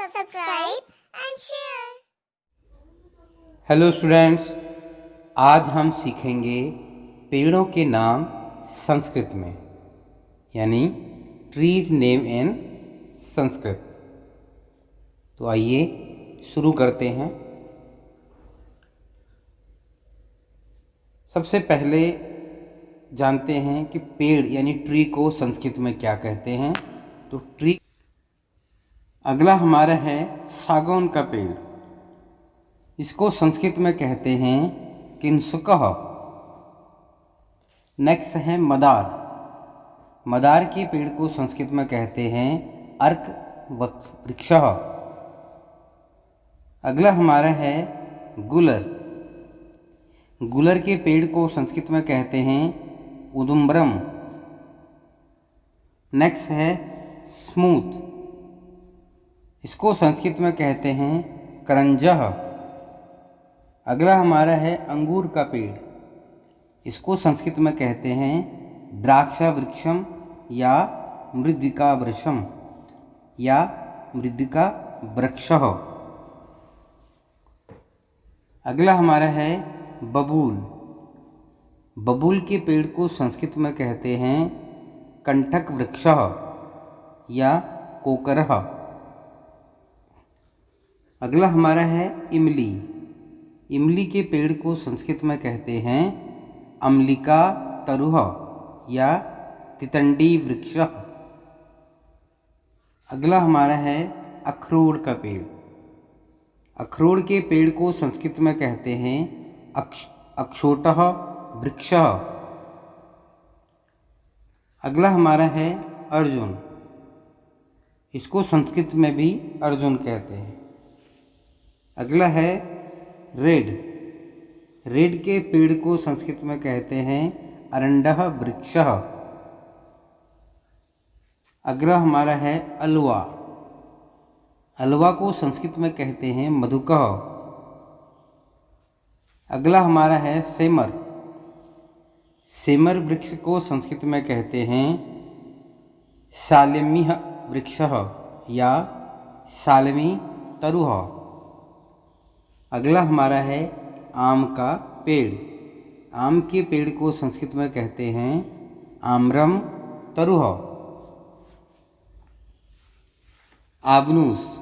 subscribe and share. Hello students, आज हम सीखेंगे पेड़ों के नाम संस्कृत में, यानी ट्रीज नेम इन संस्कृत। तो आइए शुरू करते हैं। सबसे पहले जानते हैं कि पेड़ यानी ट्री को संस्कृत में क्या कहते हैं। तो ट्री, अगला हमारा है सागौन का पेड़। इसको संस्कृत में कहते हैं किंसुकः। नेक्स्ट है मदार। मदार के पेड़ को संस्कृत में कहते हैं अर्क वृक्षः। अगला हमारा है गुलर। गुलर के पेड़ को संस्कृत में कहते हैं उदुम्बरम। नेक्स्ट है स्मूथ। इसको संस्कृत में कहते हैं करंजः। अगला हमारा है अंगूर का पेड़। इसको संस्कृत में कहते हैं द्राक्षा वृक्षम या मृद्दिका वृक्षम या मृद्दिका वृक्षः। अगला हमारा है बबूल। बबूल के पेड़ को संस्कृत में कहते हैं कंठक वृक्षः या कोकरः। अगला हमारा है इमली। इमली के पेड़ को संस्कृत में कहते हैं अम्लिका तरुः या तितंडी वृक्षः। अगला हमारा है अखरोट का पेड़। अखरोट के पेड़ को संस्कृत में कहते हैं अक्षोटः वृक्षः। अगला हमारा है अर्जुन। इसको संस्कृत में भी अर्जुन कहते हैं। अगला है रेड। रेड के पेड़ को संस्कृत में कहते हैं अरंडः वृक्षः। अगला हमारा है अलवा। अलवा को संस्कृत में कहते हैं मधुकः। अगला हमारा है सेमर। सेमर वृक्ष को संस्कृत में कहते हैं सालमीह वृक्षः या सालमी तरुः। अगला हमारा है आम का पेड़। आम के पेड़ को संस्कृत में कहते हैं आम्रम तरुः। आबनूस।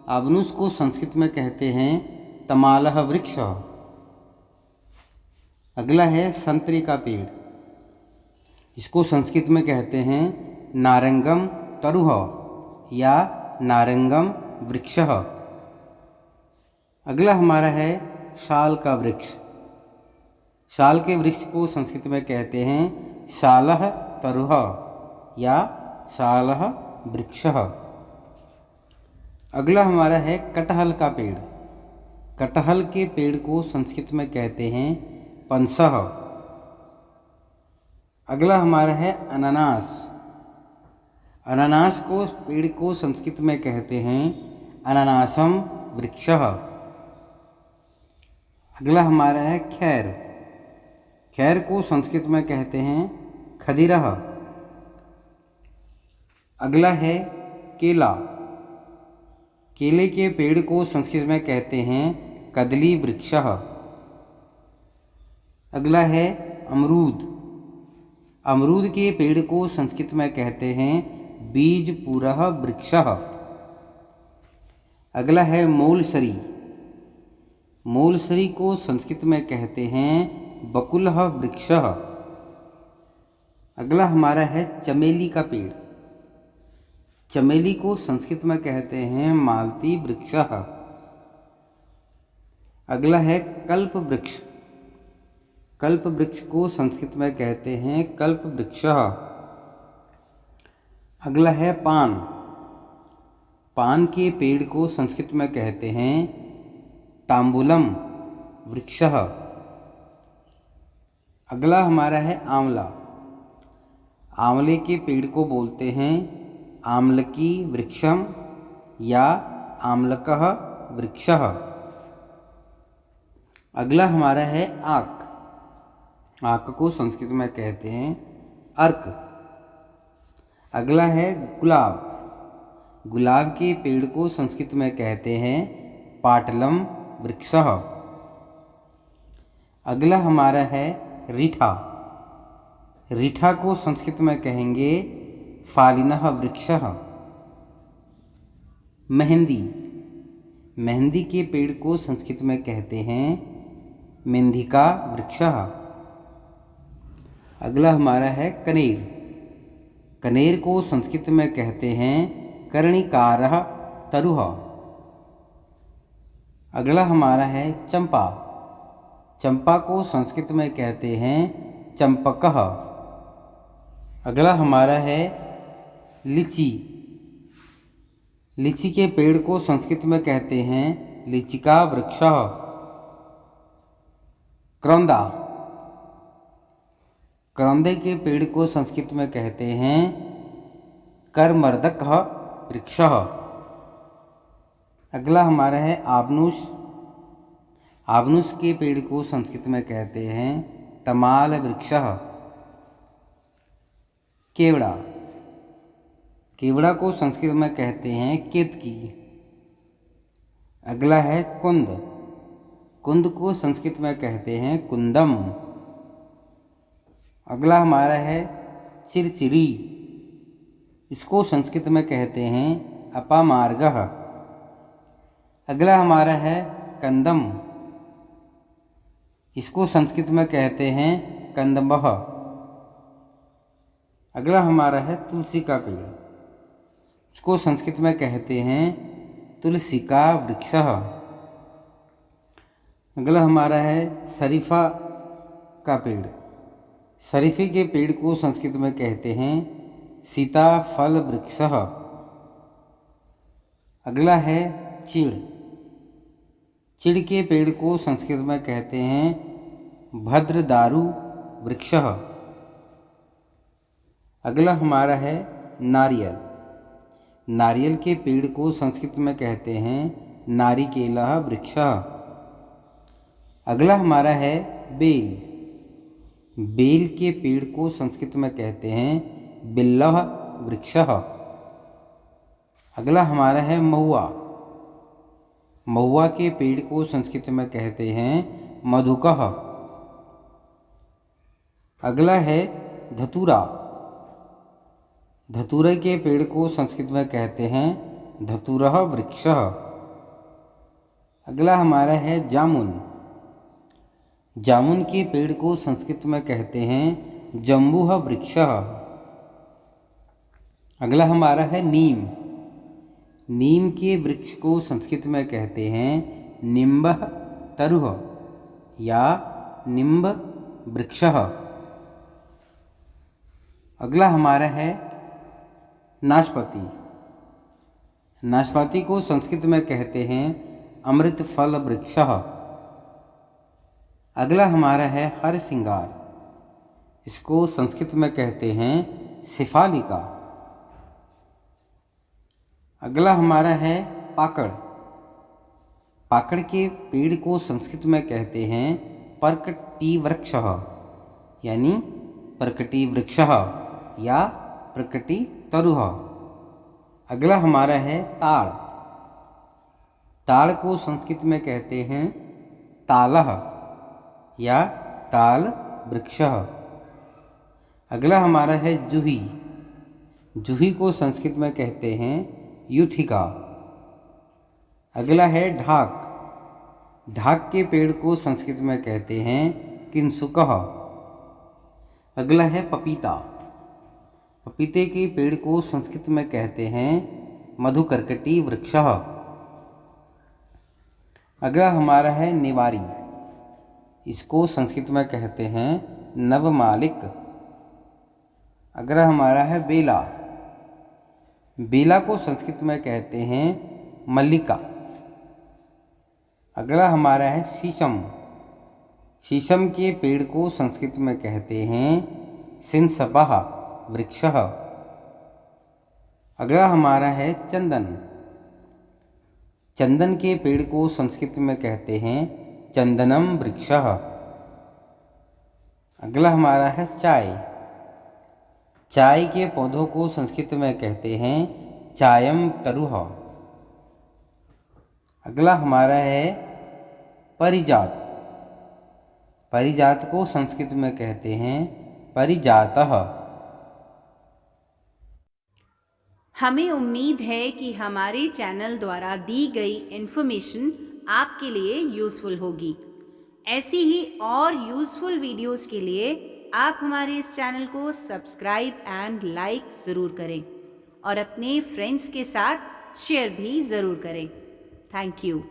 आबनूस को संस्कृत में कहते हैं तमालह वृक्ष। अगला है संतरे का पेड़। इसको संस्कृत में कहते हैं नारंगम तरुः या नारंगम वृक्षः। अगला हमारा है शाल का वृक्ष। शाल के वृक्ष को संस्कृत में कहते हैं शालः तरुः या शालः वृक्षः। अगला हमारा है कटहल का पेड़। कटहल के पेड़ को संस्कृत में कहते हैं पंसः। अगला हमारा है अनानास। अनानास को पेड़ को संस्कृत में कहते हैं अनानासम वृक्षः। अगला हमारा है खैर। खैर को संस्कृत में कहते हैं खदिरः। अगला है केला। केले के पेड़ को संस्कृत में कहते हैं कदली वृक्षः। अगला है अमरूद। अमरूद के पेड़ को संस्कृत में कहते हैं बीजपूरः वृक्षः। अगला है मूलसरी। मूलसरी को संस्कृत में कहते हैं बकुलः वृक्षः। अगला हमारा है चमेली का पेड़। चमेली को संस्कृत में कहते हैं मालती वृक्षः। अगला है कल्प वृक्ष। कल्प वृक्ष को संस्कृत में कहते हैं कल्प वृक्षः। अगला है पान। पान के पेड़ को संस्कृत में कहते हैं तांबूलम वृक्षः। अगला हमारा है आंवला। आंवले के पेड़ को बोलते हैं आम्लकी वृक्षम या आम्लकः वृक्षः। अगला हमारा है आक। आक को संस्कृत में कहते हैं अर्क। अगला है गुलाब। गुलाब के पेड़ को संस्कृत में कहते हैं पाटलम वृक्षः। अगला हमारा है रीठा। रीठा को संस्कृत में कहेंगे फालिनः वृक्षः। मेहंदी। मेहंदी के पेड़ को संस्कृत में कहते हैं मेंधिका वृक्षः। अगला हमारा है कनेर। कनेर को संस्कृत में कहते हैं कर्णिकारः तरुः। अगला हमारा है चंपा। चंपा को संस्कृत में कहते हैं चंपकः। अगला हमारा है लीची। लीची के पेड़ को संस्कृत में कहते हैं लीचिका वृक्षः। करौंदा। करौंदे के पेड़ को संस्कृत में कहते हैं करमर्दकः वृक्षः। अगला हमारा है आबनूस। आबनूस के पेड़ को संस्कृत में कहते हैं तमाल वृक्षः। केवड़ा। केवड़ा को संस्कृत में कहते हैं केतकी। अगला है कुंद। कुंद को संस्कृत में कहते हैं कुंदम। अगला हमारा है चिरचिरी। इसको संस्कृत में कहते हैं अपामार्गः। अगला हमारा है कंदम। इसको संस्कृत में कहते हैं कंदमः। अगला हमारा है तुलसी का पेड़। इसको संस्कृत में कहते हैं तुलसिका वृक्षः। अगला हमारा है शरीफा का पेड़। शरीफे के पेड़ को संस्कृत में कहते हैं सीताफल वृक्षः। अगला है चीड़। चीड़ के पेड़ को संस्कृत में कहते हैं भद्रदारु वृक्षः। अगला हमारा है नारियल। नारियल के पेड़ को संस्कृत में कहते हैं नारिकेलः वृक्षः। अगला हमारा है बेल। बेल के पेड़ को संस्कृत में कहते हैं बिल्लः वृक्षः। अगला हमारा है महुआ। महुआ के पेड़ को संस्कृत में कहते हैं मधुकः। अगला है धतूरा। धतूरे के पेड़ को संस्कृत में कहते हैं धतूरः वृक्षः। अगला हमारा है जामुन। जामुन के पेड़ को संस्कृत में कहते हैं जम्बूः वृक्षः। अगला हमारा है नीम। नीम के वृक्ष को संस्कृत में कहते हैं निम्बः तरुः या निम्ब वृक्षः। अगला हमारा है नाशपाती। नाशपाती को संस्कृत में कहते हैं अमृत फल वृक्षः। अगला हमारा है हरसिंगार। इसको संस्कृत में कहते हैं सिफालिका। अगला हमारा है पाकड़। पाकड़ के पेड़ को संस्कृत में कहते हैं पर्कटी वृक्षः यानी पर्कटी वृक्षः या प्रकटी तरुः। अगला हमारा है ताड़। ताड़ को संस्कृत में कहते हैं तालः या ताल वृक्षः। अगला हमारा है जूही। जूही को संस्कृत में कहते हैं यूथिका। अगला है ढाक। ढाक के पेड़ को संस्कृत में कहते हैं किंसुकः। अगला है पपीता। पपीते के पेड़ को संस्कृत में कहते हैं मधुकर्कटी वृक्षः। अगला हमारा है निवारी। इसको संस्कृत में कहते हैं नवमालिक। अगला हमारा है बेला। बेला को संस्कृत में कहते हैं मल्लिका। अगला हमारा है शीशम। शीशम के पेड़ को संस्कृत में कहते हैं सिंसपः वृक्षः। अगला हमारा है चंदन। चंदन के पेड़ को संस्कृत में कहते हैं चंदनम वृक्षः। अगला हमारा है चाय। चाय के पौधों को संस्कृत में कहते हैं चायम तरुः। अगला हमारा है परिजात। परिजात को संस्कृत में कहते हैं परिजातः। हमें उम्मीद है कि हमारे चैनल द्वारा दी गई इन्फॉर्मेशन आपके लिए यूज़फुल होगी। ऐसी ही और यूज़फुल वीडियोस के लिए आप हमारे इस चैनल को सब्सक्राइब एंड लाइक ज़रूर करें और अपने फ्रेंड्स के साथ शेयर भी ज़रूर करें। Thank you.